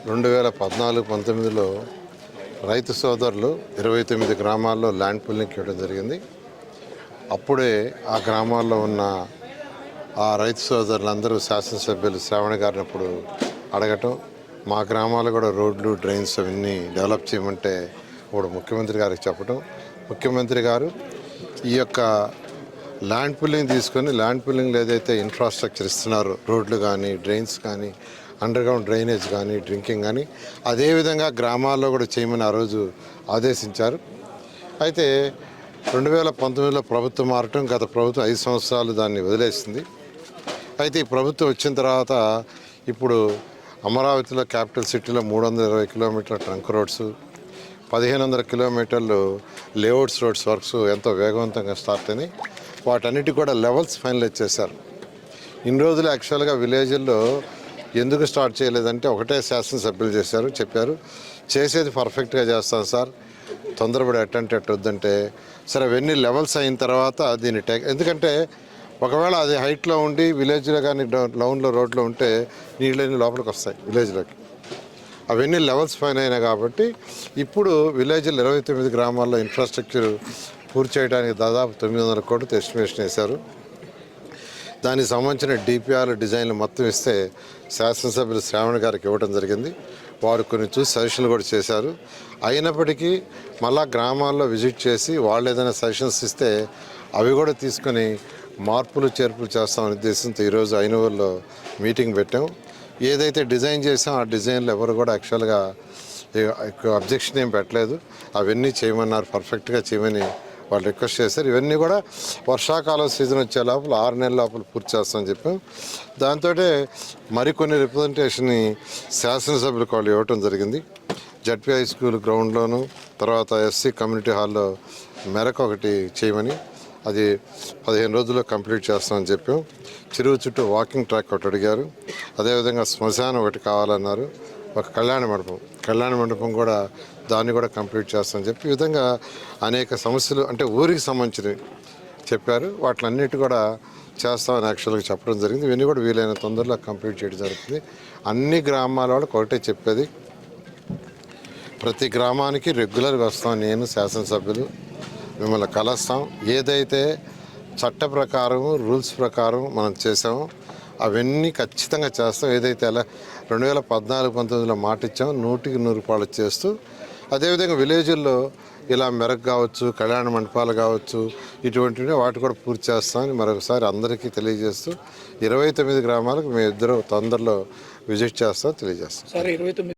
2014-19లో రైతు సోదరులు 29 గ్రామాల్లో ల్యాండ్ పూలింగ్ ఇవ్వడం జరిగింది. అప్పుడే ఆ గ్రామాల్లో ఉన్న ఆ రైతు సోదరులందరూ శాసనసభ్యులు శ్రావణ గారిని అప్పుడు అడగటం, మా గ్రామాలు కూడా రోడ్లు, డ్రైన్స్ అవన్నీ డెవలప్ చేయమంటే ఇప్పుడు ముఖ్యమంత్రి గారికి చెప్పడం, ముఖ్యమంత్రి గారు ఈ యొక్క ల్యాండ్ పూలింగ్ తీసుకొని ల్యాండ్ పూలింగ్లో ఏదైతే ఇన్ఫ్రాస్ట్రక్చర్ ఇస్తున్నారో, రోడ్లు కానీ, డ్రైన్స్ కానీ, అండర్గ్రౌండ్ డ్రైనేజ్ కానీ, డ్రింకింగ్ కానీ, అదేవిధంగా గ్రామాల్లో కూడా చేయమని ఆ రోజు ఆదేశించారు. అయితే 2019లో ప్రభుత్వం మారటం, గత ప్రభుత్వం 5 సంవత్సరాలు దాన్ని వదిలేసింది. అయితే ఈ ప్రభుత్వం వచ్చిన తర్వాత ఇప్పుడు అమరావతిలో క్యాపిటల్ సిటీలో 320 కిలోమీటర్ల ట్రంక్ రోడ్స్, 1500 కిలోమీటర్లు లేఅవుట్స్ రోడ్స్ వర్క్స్ ఎంతో వేగవంతంగా స్టార్ట్ అయినాయి. వాటన్నిటి కూడా లెవెల్స్ ఫైనలైజ్ చేశారు. ఇన్ని రోజులు యాక్చువల్గా విలేజ్ల్లో ఎందుకు స్టార్ట్ చేయలేదంటే ఒకటే శాసనసభ్యులు చెప్పారు చేసేది పర్ఫెక్ట్గా చేస్తాను సార్, తొందరపడి ఎట్టంటే వద్దంటే, సరే అవన్నీ లెవెల్స్ అయిన తర్వాత దీన్ని ఎందుకంటే ఒకవేళ అది హైట్లో ఉండి విలేజ్లో కానీ డౌన్లో రోడ్లో ఉంటే నీళ్ళని లోపలికి వస్తాయి విలేజ్లోకి. అవన్నీ లెవెల్స్ పైన అయినాయి కాబట్టి ఇప్పుడు విలేజ్లో 29 గ్రామాల్లో ఇన్ఫ్రాస్ట్రక్చర్ పూర్తి చేయడానికి దాదాపు 900 కోట్లతో ఎస్టిమేషన్ వేశారు. దానికి సంబంధించిన డిపిఆర్ డిజైన్లు మొత్తం ఇస్తే శాసనసభ్యులు శ్రావణ గారికి ఇవ్వడం జరిగింది. వారు కొన్ని చూసి సజెషన్లు కూడా చేశారు. అయినప్పటికీ మళ్ళా గ్రామాల్లో విజిట్ చేసి వాళ్ళు ఏదైనా సజెషన్స్ ఇస్తే అవి కూడా తీసుకొని మార్పులు చేర్పులు చేస్తామనే ఉద్దేశంతో ఈరోజు ఐనూరులో మీటింగ్ పెట్టాం. ఏదైతే డిజైన్ చేసాం ఆ డిజైన్లు ఎవరు కూడా యాక్చువల్గా అబ్జెక్షన్ ఏం పెట్టలేదు. అవన్నీ చేయమన్నారు, పర్ఫెక్ట్గా చేయమని వాళ్ళు రిక్వెస్ట్ చేశారు. ఇవన్నీ కూడా వర్షాకాలం సీజన్ వచ్చే లోపల 6 నెలల లోపల పూర్తి చేస్తామని చెప్పాం. దాంతో మరికొన్ని రిప్రజెంటేషన్ని శాసనసభ్యులకు వాళ్ళు ఇవ్వటం జరిగింది. జడ్పీ హై స్కూల్ గ్రౌండ్లోను, తర్వాత ఎస్సీ కమ్యూనిటీ హాల్లో మెరకు ఒకటి చేయమని, అది 15 రోజుల్లో కంప్లీట్ చేస్తామని చెప్పాం. చెరువు చుట్టూ వాకింగ్ ట్రాక్ ఒకటి అడిగారు. అదేవిధంగా శ్మశానం ఒకటి కావాలన్నారు. ఒక కళ్యాణ మండపం కూడా దాన్ని కూడా కంప్లీట్ చేస్తామని చెప్పి ఈ విధంగా అనేక సమస్యలు అంటే ఊరికి సంబంధించినవి చెప్పారు. వాటిలన్నిటి కూడా చేస్తామని యాక్చువల్గా చెప్పడం జరిగింది. ఇవన్నీ కూడా వీలైన తొందరలో కంప్లీట్ చేయడం జరుగుతుంది. అన్ని గ్రామాల వాళ్ళకి ఒకటే చెప్పేది, ప్రతి గ్రామానికి రెగ్యులర్గా వస్తాం, నేను శాసనసభ్యులు మిమ్మల్ని కలుస్తాం. ఏదైతే చట్ట ప్రకారం రూల్స్ ప్రకారం మనం చేసామో అవన్నీ ఖచ్చితంగా చేస్తాం. ఏదైతే అలా 2014-19లో మాట ఇచ్చామో 100% చేస్తూ, అదేవిధంగా విలేజ్ల్లో ఇలా మెరక్ కావచ్చు, కళ్యాణ మండపాలు కావచ్చు, ఇటువంటివి వాటి కూడా పూర్తి చేస్తామని మరొకసారి అందరికీ తెలియజేస్తూ 29 గ్రామాలకు మేము ఇద్దరు తొందరలో విజిట్ చేస్తాం తెలియజేస్తాం.